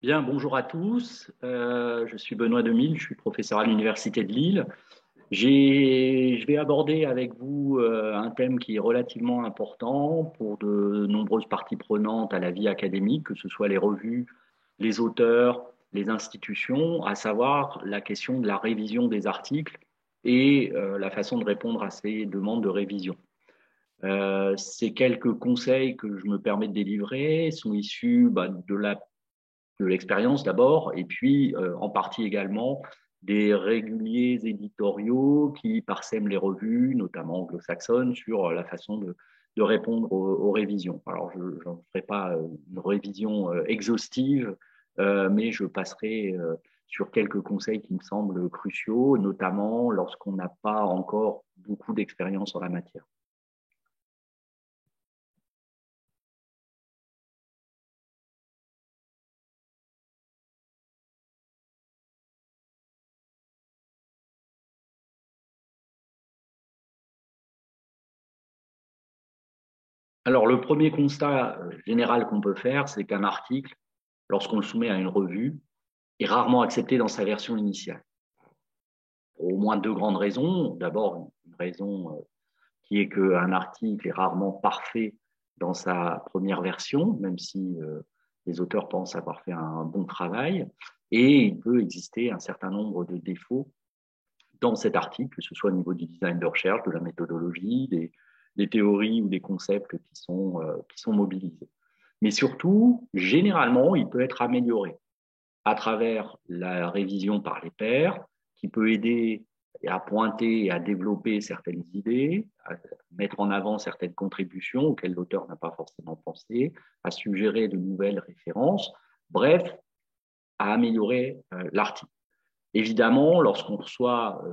Bien, bonjour à tous. Je suis Benoît Demille, je suis professeur à l'Université de Lille. Je vais aborder avec vous un thème qui est relativement important pour de nombreuses parties prenantes à la vie académique, que ce soit les revues, les auteurs, les institutions, à savoir la question de la révision des articles et la façon de répondre à ces demandes de révision. Ces quelques conseils que je me permets de délivrer sont issus de l'expérience d'abord, et puis en partie également des réguliers éditoriaux qui parsèment les revues, notamment anglo-saxonnes, sur la façon de répondre aux révisions. Alors, je ne ferai pas une révision exhaustive, mais je passerai sur quelques conseils qui me semblent cruciaux, notamment lorsqu'on n'a pas encore beaucoup d'expérience en la matière. Alors, le premier constat général qu'on peut faire, c'est qu'un article, lorsqu'on le soumet à une revue, est rarement accepté dans sa version initiale. Pour au moins deux grandes raisons. D'abord, une raison qui est qu'un article est rarement parfait dans sa première version, même si les auteurs pensent avoir fait un bon travail. Et il peut exister un certain nombre de défauts dans cet article, que ce soit au niveau du design de recherche, de la méthodologie, des théories ou des concepts qui sont mobilisés. Mais surtout, généralement, il peut être amélioré à travers la révision par les pairs, qui peut aider à pointer et à développer certaines idées, à mettre en avant certaines contributions auxquelles l'auteur n'a pas forcément pensé, à suggérer de nouvelles références, bref, à améliorer l'article. Évidemment, lorsqu'on reçoit,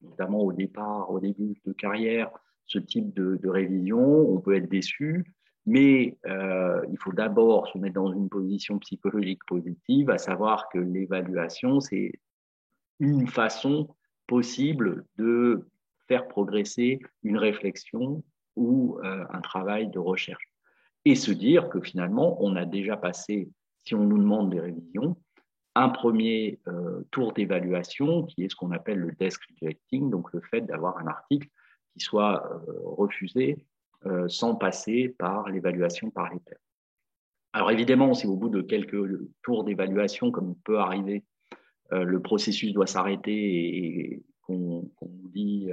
notamment au départ, au début de carrière, ce type de révision, on peut être déçu, mais il faut d'abord se mettre dans une position psychologique positive, à savoir que l'évaluation, c'est une façon possible de faire progresser une réflexion ou un travail de recherche. Et se dire que finalement, on a déjà passé, si on nous demande des révisions, un premier tour d'évaluation qui est ce qu'on appelle le desk rejecting, donc le fait d'avoir un article qui soit refusé sans passer par l'évaluation par les pairs. Alors évidemment, si au bout de quelques tours d'évaluation, comme il peut arriver, le processus doit s'arrêter et qu'on nous dit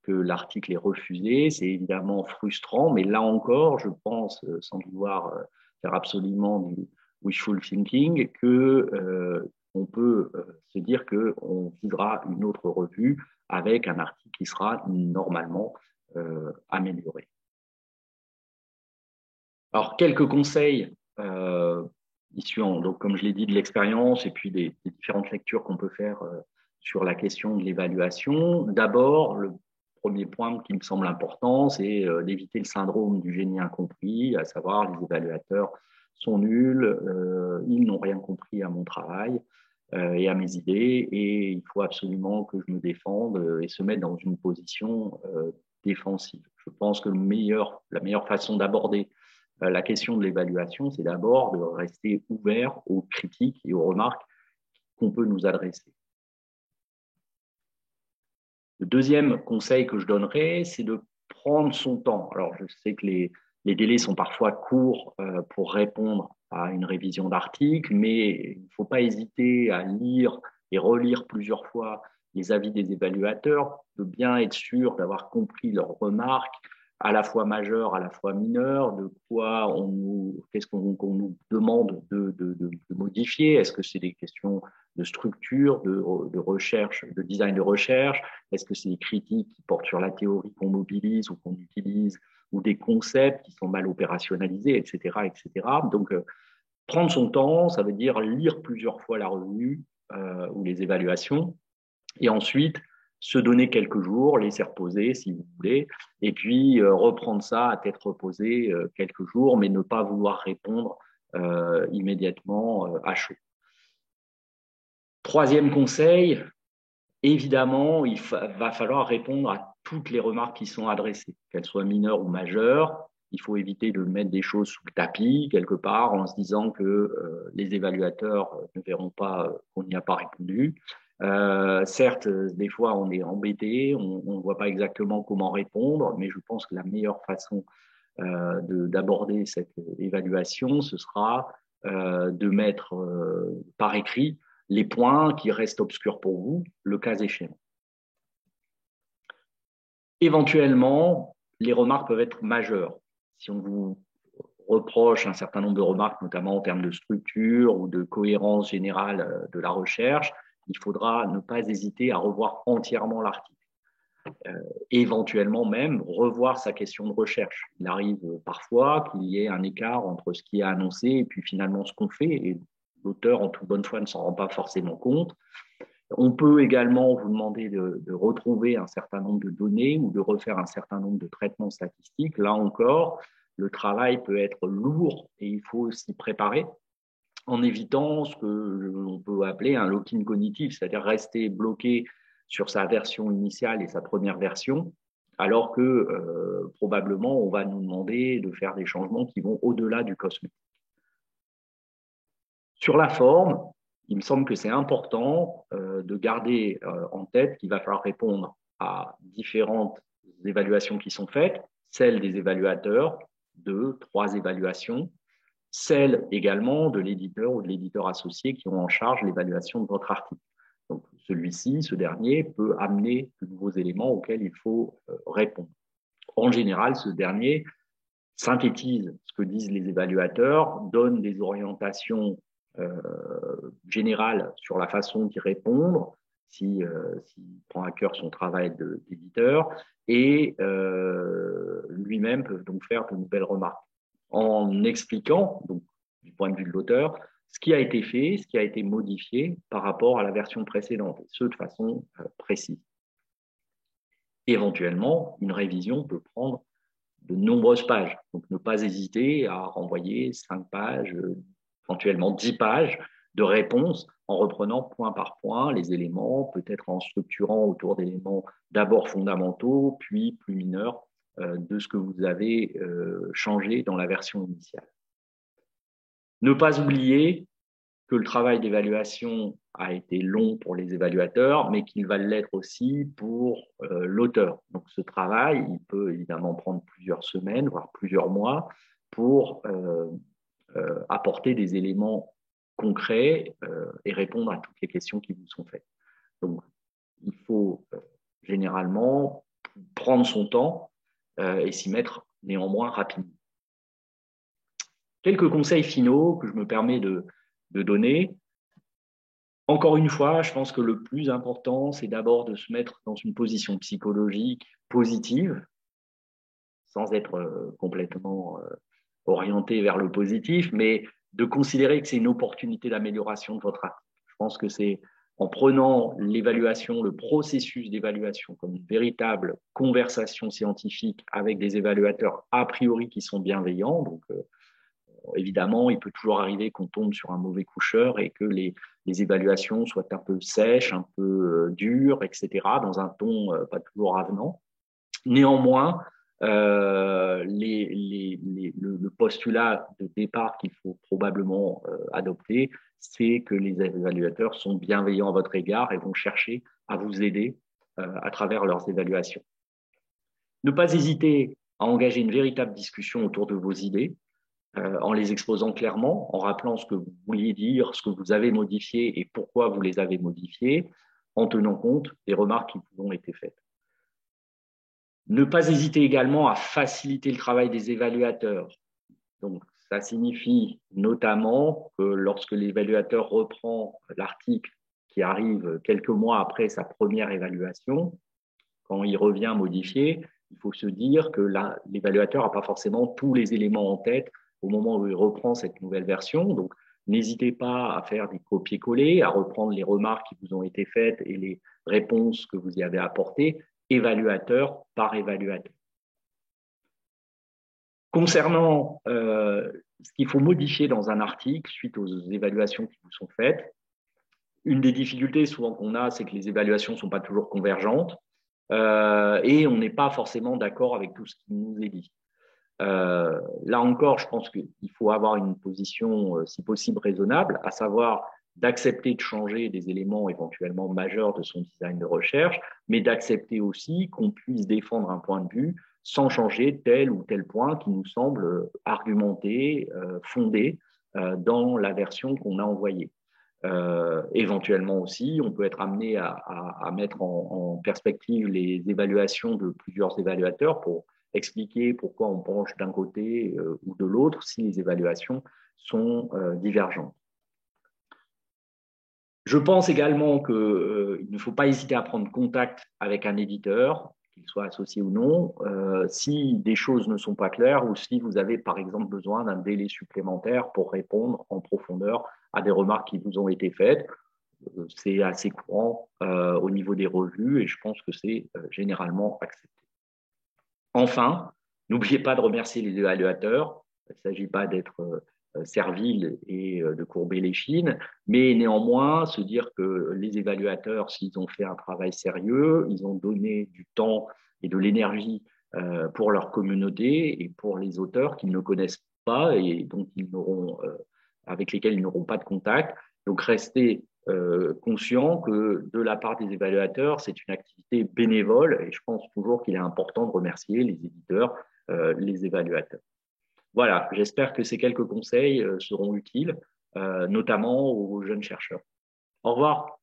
que l'article est refusé, c'est évidemment frustrant, mais là encore, je pense, sans vouloir faire absolument du wishful thinking, que on peut se dire qu'on visera une autre revue avec un article qui sera normalement amélioré. Alors, quelques conseils issus, donc, comme je l'ai dit, de l'expérience et puis des différentes lectures qu'on peut faire sur la question de l'évaluation. D'abord, le premier point qui me semble important, c'est d'éviter le syndrome du génie incompris, à savoir les évaluateurs sont nuls, ils n'ont rien compris à mon travail et à mes idées, et il faut absolument que je me défende et se mettre dans une position défensive. Je pense que la meilleure façon d'aborder la question de l'évaluation, c'est d'abord de rester ouvert aux critiques et aux remarques qu'on peut nous adresser. Le deuxième conseil que je donnerais, c'est de prendre son temps. Alors, je sais que les délais sont parfois courts pour répondre à une révision d'article, mais il ne faut pas hésiter à lire et relire plusieurs fois les avis des évaluateurs, de bien être sûr d'avoir compris leurs remarques, à la fois majeures, à la fois mineures, de quoi qu'est-ce qu'on nous demande de modifier. Est-ce que c'est des questions de structure, de recherche, de design de recherche? Est-ce que c'est des critiques qui portent sur la théorie qu'on mobilise ou qu'on utilise, ou des concepts qui sont mal opérationnalisés, etc., etc. Donc, prendre son temps, ça veut dire lire plusieurs fois la revue ou les évaluations, et ensuite se donner quelques jours, laisser reposer si vous voulez, et puis reprendre ça à tête reposée quelques jours, mais ne pas vouloir répondre immédiatement à chaud. Troisième conseil, évidemment, va falloir répondre à toutes les remarques qui sont adressées, qu'elles soient mineures ou majeures. Il faut éviter de mettre des choses sous le tapis, quelque part, en se disant que les évaluateurs ne verront pas qu'on n'y a pas répondu. Certes, des fois, on est embêté, on ne voit pas exactement comment répondre, mais je pense que la meilleure façon d'aborder cette évaluation, ce sera de mettre par écrit les points qui restent obscurs pour vous, le cas échéant. Éventuellement, les remarques peuvent être majeures. Si on vous reproche un certain nombre de remarques, notamment en termes de structure ou de cohérence générale de la recherche, il faudra ne pas hésiter à revoir entièrement l'article. Éventuellement même revoir sa question de recherche. Il arrive parfois qu'il y ait un écart entre ce qui est annoncé et puis finalement ce qu'on fait, et l'auteur, en toute bonne foi, ne s'en rend pas forcément compte. On peut également vous demander de retrouver un certain nombre de données ou de refaire un certain nombre de traitements statistiques. Là encore, le travail peut être lourd et il faut s'y préparer en évitant ce que l'on peut appeler un lock-in cognitif, c'est-à-dire rester bloqué sur sa version initiale et sa première version, alors que probablement on va nous demander de faire des changements qui vont au-delà du cosmétique. Sur la forme, il me semble que c'est important de garder en tête qu'il va falloir répondre à différentes évaluations qui sont faites, celles des évaluateurs, 2, 3 évaluations, celles également de l'éditeur ou de l'éditeur associé qui ont en charge l'évaluation de votre article. Donc, celui-ci, ce dernier, peut amener de nouveaux éléments auxquels il faut répondre. En général, ce dernier synthétise ce que disent les évaluateurs, donne des orientations générales sur la façon d'y répondre, s'il prend à cœur son travail d'éditeur, et lui-même peut donc faire de nouvelles remarques en expliquant, donc, du point de vue de l'auteur, ce qui a été fait, ce qui a été modifié par rapport à la version précédente, et ce de façon précise. Éventuellement, une révision peut prendre de nombreuses pages, donc ne pas hésiter à renvoyer 5 pages, éventuellement 10 pages de réponse en reprenant point par point les éléments, peut-être en structurant autour d'éléments d'abord fondamentaux, puis plus mineurs de ce que vous avez changé dans la version initiale. Ne pas oublier que le travail d'évaluation a été long pour les évaluateurs, mais qu'il va l'être aussi pour l'auteur. Donc ce travail, il peut évidemment prendre plusieurs semaines, voire plusieurs mois, pour apporter des éléments concrets et répondre à toutes les questions qui vous sont faites. Donc il faut généralement prendre son temps et s'y mettre néanmoins rapidement. Quelques conseils finaux que je me permets de donner. Encore une fois, je pense que le plus important, c'est d'abord de se mettre dans une position psychologique positive, sans être complètement orienté vers le positif, mais de considérer que c'est une opportunité d'amélioration de votre article. Je pense que c'est en prenant l'évaluation, le processus d'évaluation comme une véritable conversation scientifique avec des évaluateurs a priori qui sont bienveillants, donc évidemment, il peut toujours arriver qu'on tombe sur un mauvais coucheur et que les évaluations soient un peu sèches, un peu dures, etc., dans un ton pas toujours avenant. Néanmoins, le postulat de départ qu'il faut probablement adopter, c'est que les évaluateurs sont bienveillants à votre égard et vont chercher à vous aider à travers leurs évaluations. Ne pas hésiter à engager une véritable discussion autour de vos idées, en les exposant clairement, en rappelant ce que vous vouliez dire, ce que vous avez modifié et pourquoi vous les avez modifiés, en tenant compte des remarques qui vous ont été faites. Ne pas hésiter également à faciliter le travail des évaluateurs. Donc, ça signifie notamment que lorsque l'évaluateur reprend l'article qui arrive quelques mois après sa première évaluation, quand il revient modifier, il faut se dire que l'évaluateur n'a pas forcément tous les éléments en tête au moment où il reprend cette nouvelle version. Donc, n'hésitez pas à faire des copier-coller, à reprendre les remarques qui vous ont été faites et les réponses que vous y avez apportées, évaluateur par évaluateur. Concernant ce qu'il faut modifier dans un article suite aux évaluations qui vous sont faites, une des difficultés souvent qu'on a, c'est que les évaluations ne sont pas toujours convergentes et on n'est pas forcément d'accord avec tout ce qui nous est dit. Là encore, je pense qu'il faut avoir une position, si possible, raisonnable, à savoir d'accepter de changer des éléments éventuellement majeurs de son design de recherche, mais d'accepter aussi qu'on puisse défendre un point de vue sans changer tel ou tel point qui nous semble argumenté, fondé dans la version qu'on a envoyée. Éventuellement aussi, on peut être amené à mettre en perspective les évaluations de plusieurs évaluateurs pour expliquer pourquoi on penche d'un côté ou de l'autre si les évaluations sont divergentes. Je pense également qu'il ne faut pas hésiter à prendre contact avec un éditeur, qu'il soit associé ou non, si des choses ne sont pas claires ou si vous avez par exemple besoin d'un délai supplémentaire pour répondre en profondeur à des remarques qui vous ont été faites. C'est assez courant au niveau des revues et je pense que c'est généralement accepté. Enfin, n'oubliez pas de remercier les évaluateurs. Il ne s'agit pas d'être servile et de courber les chines, mais néanmoins se dire que les évaluateurs, s'ils ont fait un travail sérieux, ils ont donné du temps et de l'énergie pour leur communauté et pour les auteurs qu'ils ne connaissent pas et donc avec lesquels ils n'auront pas de contact. Donc restez conscient que de la part des évaluateurs, c'est une activité bénévole et je pense toujours qu'il est important de remercier les éditeurs, les évaluateurs. Voilà, j'espère que ces quelques conseils seront utiles, notamment aux jeunes chercheurs. Au revoir.